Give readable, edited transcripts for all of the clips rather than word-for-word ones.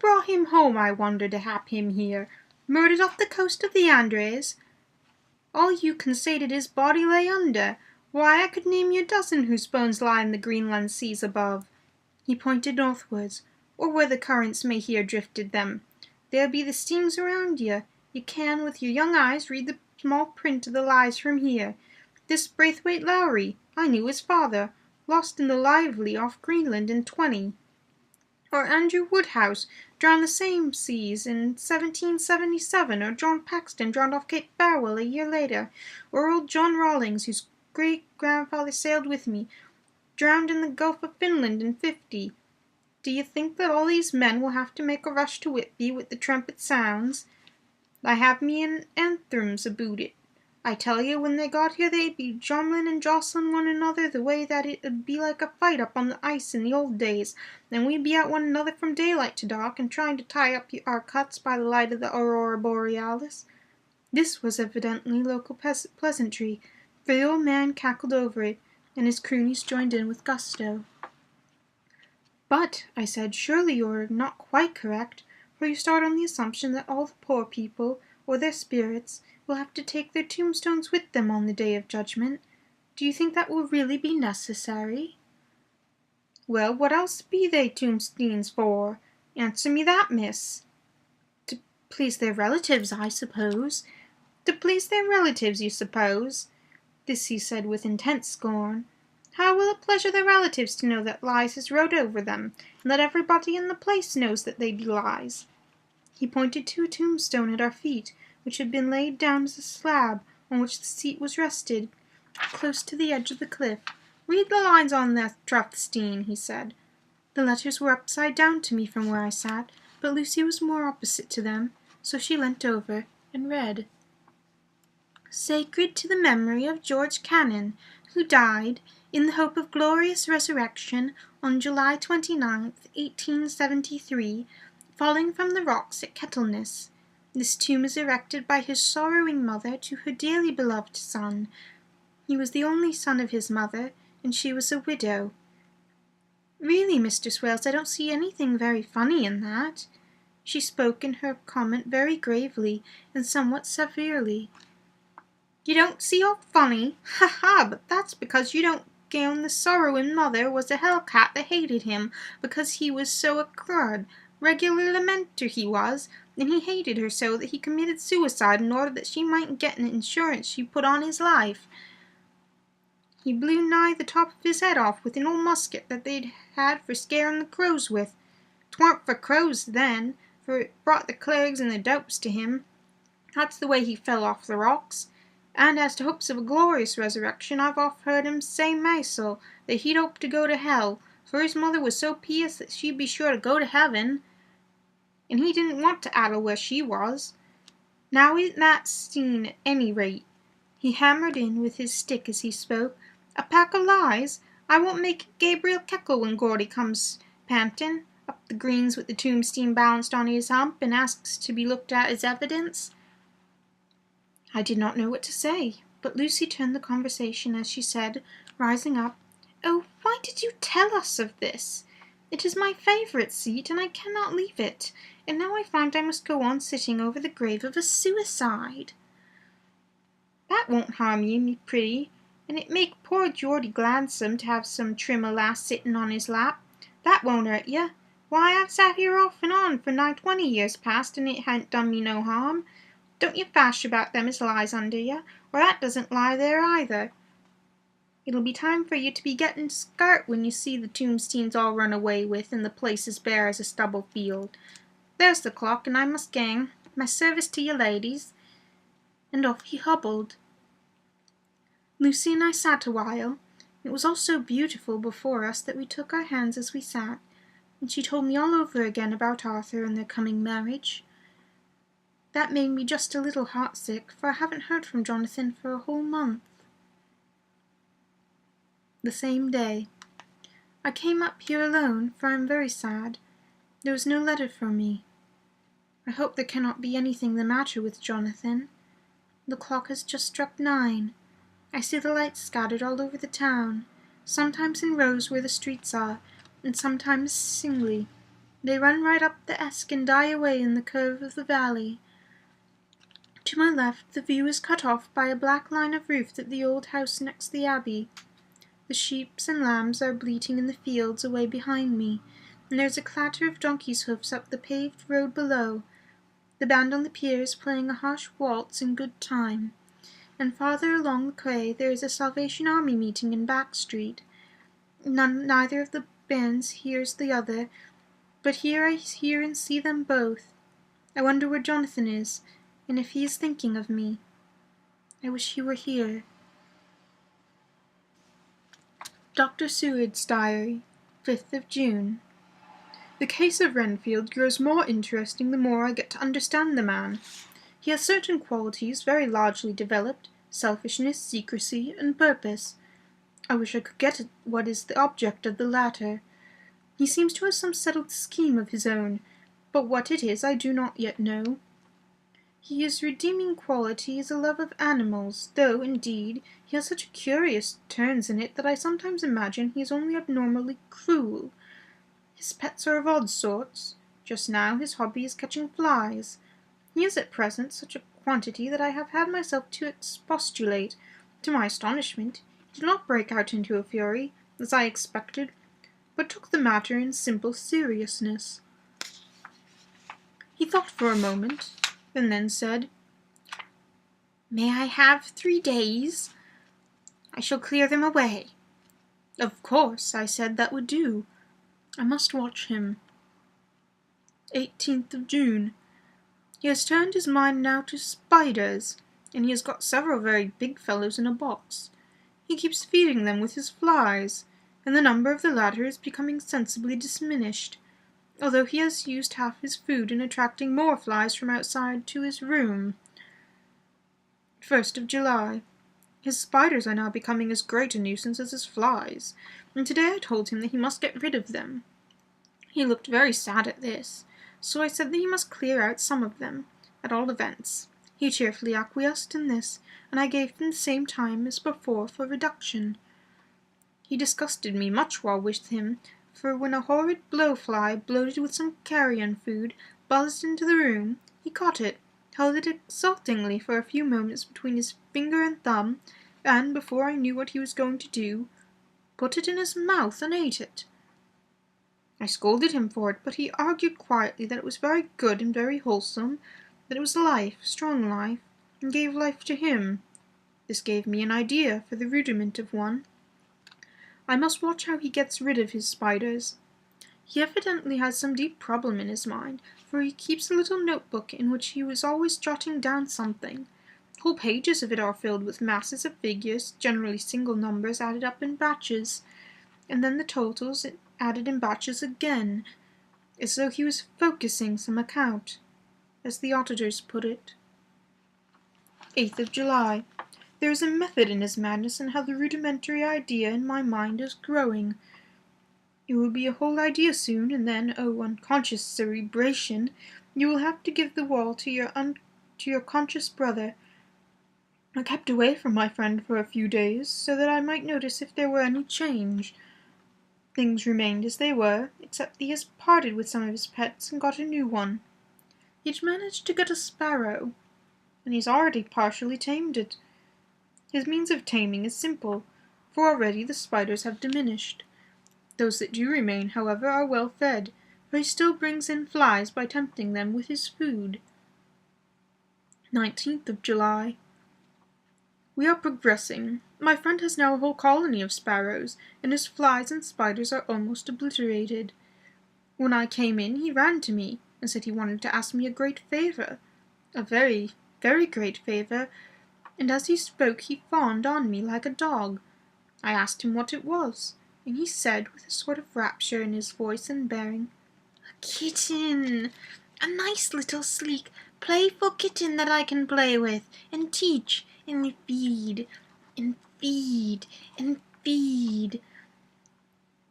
brought him home, I wonder, to hap him here? Murdered off the coast of the Andes? All you can say that his body lay under. Why, I could name you a dozen whose bones lie in the Greenland seas above." He pointed northwards, "or where the currents may here drifted them. There be the steams around you. You can with your young eyes read the small print of the lies from here. This Braithwaite Lowry, I knew his father, lost in the Lively off Greenland in '20. Or Andrew Woodhouse, drowned the same seas in 1777, or John Paxton, drowned off Cape Farewell a year later, or old John Rawlings, whose great-grandfather sailed with me, drowned in the Gulf of Finland in '50. Do you think that all these men will have to make a rush to Whitby with the trumpet sounds? I have me an anthems aboot it. I tell you, when they got here they'd be jomlin' and jostling one another the way that it 'ud be like a fight up on the ice in the old days, and we'd be at one another from daylight to dark, and trying to tie up our cuts by the light of the aurora borealis." This was evidently local pleasantry, for the old man cackled over it, and his croonies joined in with gusto. "But," I said, "surely you're not quite correct, for you start on the assumption that all the poor people, or their spirits, will have to take their tombstones with them on the Day of Judgment. Do you think that will really be necessary?" "Well, what else be they tombstones for? Answer me that, miss." "To please their relatives, I suppose." "To please their relatives, you suppose?" This he said with intense scorn. "How will it pleasure their relatives to know that lies has wrote over them, and that everybody in the place knows that they be lies?" He pointed to a tombstone at our feet, which had been laid down as a slab on which the seat was rested, close to the edge of the cliff. "Read the lines on that Truthstein," he said. The letters were upside down to me from where I sat, but Lucy was more opposite to them, so she leant over and read. "Sacred to the memory of George Cannon, who died, in the hope of glorious resurrection, on July 29th, 1873, falling from the rocks at Kettleness. This tomb is erected by his sorrowing mother to her dearly beloved son. He was the only son of his mother, and she was a widow." "Really, Mr. Swales, I don't see anything very funny in that." She spoke in her comment very gravely and somewhat severely. "You don't see aught funny? Ha ha! But that's because you don't gown the sorrowing mother was a hell-cat that hated him because he was so a crud. Regular lamenter he was, and he hated her so that he committed suicide in order that she mightn't get an insurance she put on his life. He blew nigh the top of his head off with an old musket that they'd had for scaring the crows with. 'Twarn't for crows then, for it brought the clerks and the dopes to him. That's the way he fell off the rocks. And as to hopes of a glorious resurrection, I've oft heard him say mysel that he'd hope to go to hell, for his mother was so pious that she'd be sure to go to heaven, and he didn't want to addle where she was. Now isn't that seen at any rate?" He hammered in with his stick as he spoke. "A pack of lies! I won't make Gabriel Keckle when Gordy comes panting up the greens with the tombstone balanced on his hump, and asks to be looked at as evidence." I did not know what to say, but Lucy turned the conversation as she said, rising up, "Oh, why did you tell us of this? It is my favourite seat, and I cannot leave it, and now I find I must go on sitting over the grave of a suicide." "That won't harm you, me pretty, and it make poor Geordie gladsome to have some trim lass sitting on his lap. That won't hurt you. Why, I've sat here off and on for nigh 20 years past, and it han't done me no harm. Don't you fash about them as lies under you, or that doesn't lie there either. It'll be time for you to be getting scart when you see the tombstones all run away with, and the place as bare as a stubble field. There's the clock, and I must gang. My service to you, ladies." And off he hobbled. Lucy and I sat a while. It was all so beautiful before us that we took our hands as we sat, and she told me all over again about Arthur and their coming marriage. That made me just a little heartsick, for I haven't heard from Jonathan for a whole month. The same day. I came up here alone, for I am very sad. There was no letter from me. I hope there cannot be anything the matter with Jonathan. The clock has just struck 9. I see the lights scattered all over the town, sometimes in rows where the streets are, and sometimes singly. They run right up the Esk and die away in the curve of the valley. To my left, the view is cut off by a black line of roof at the old house next the abbey. The sheep and lambs are bleating in the fields away behind me, and there is a clatter of donkeys' hoofs up the paved road below. The band on the pier is playing a harsh waltz in good time, and farther along the quay there is a Salvation Army meeting in Back Street. Neither of the bands hears the other, but here I hear and see them both. I wonder where Jonathan is, and if he is thinking of me. I wish he were here. Dr. Seward's Diary, 5th of June. The case of Renfield grows more interesting the more I get to understand the man. He has certain qualities very largely developed: selfishness, secrecy, and purpose. I wish I could get at what is the object of the latter. He seems to have some settled scheme of his own, but what it is I do not yet know. His redeeming quality is a love of animals, though, indeed, he has such curious turns in it that I sometimes imagine he is only abnormally cruel. His pets are of odd sorts. Just now his hobby is catching flies. He has at present such a quantity that I have had myself to expostulate. To my astonishment, he did not break out into a fury, as I expected, but took the matter in simple seriousness. He thought for a moment, and then said, "May I have 3 days? I shall clear them away." "Of course," I said, "that would do. I must watch him." 18th of June. He has turned his mind now to spiders, and he has got several very big fellows in a box. He keeps feeding them with his flies, and the number of the latter is becoming sensibly diminished, although he has used half his food in attracting more flies from outside to his room. 1st of July. His spiders are now becoming as great a nuisance as his flies, and today I told him that he must get rid of them. He looked very sad at this, so I said that he must clear out some of them, at all events. He cheerfully acquiesced in this, and I gave him the same time as before for reduction. He disgusted me much while with him, for when a horrid blowfly, bloated with some carrion food, buzzed into the room, he caught it, held it exultingly for a few moments between his finger and thumb, and, before I knew what he was going to do, put it in his mouth and ate it. I scolded him for it, but he argued quietly that it was very good and very wholesome, that it was life, strong life, and gave life to him. This gave me an idea for the rudiment of one. I must watch how he gets rid of his spiders. He evidently has some deep problem in his mind, for he keeps a little notebook in which he is always jotting down something. Whole pages of it are filled with masses of figures, generally single numbers added up in batches, and then the totals added in batches again, as though he was focusing some account, as the auditors put it. 8th of July. There is a method in his madness, and how the rudimentary idea in my mind is growing. It will be a whole idea soon, and then, oh, unconscious cerebration, you will have to give the wall to your conscious brother. I kept away from my friend for a few days, so that I might notice if there were any change. Things remained as they were, except that he has parted with some of his pets and got a new one. He had managed to get a sparrow, and he's already partially tamed it. His means of taming is simple, for already the spiders have diminished. Those that do remain, however, are well fed, for he still brings in flies by tempting them with his food. 19th of July. We are progressing. My friend has now a whole colony of sparrows, and his flies and spiders are almost obliterated. When I came in, he ran to me, and said he wanted to ask me a great favour, a very, very great favour, and as he spoke he fawned on me like a dog. I asked him what it was, and he said, with a sort of rapture in his voice and bearing, "A kitten! A nice little sleek, playful kitten that I can play with, and teach, and feed, and feed, and feed."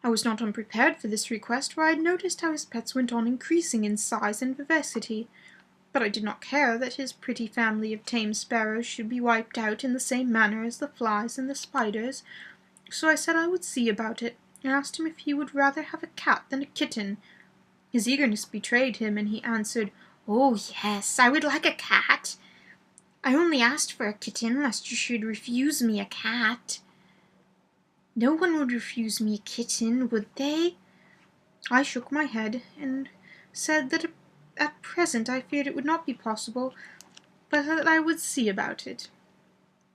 I was not unprepared for this request, for I had noticed how his pets went on increasing in size and vivacity, but I did not care that his pretty family of tame sparrows should be wiped out in the same manner as the flies and the spiders, so I said I would see about it, and asked him if he would rather have a cat than a kitten. His eagerness betrayed him, and he answered, "Oh, yes, I would like a cat. I only asked for a kitten lest you should refuse me a cat." "No one would refuse me a kitten, would they?" I shook my head, and said that at present I feared it would not be possible, but that I would see about it.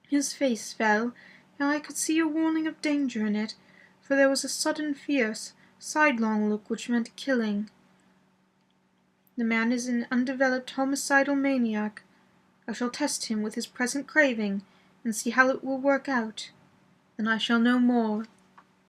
His face fell, and I could see a warning of danger in it, for there was a sudden fierce, sidelong look which meant killing. The man is an undeveloped homicidal maniac. I shall test him with his present craving, and see how it will work out. Then I shall know more.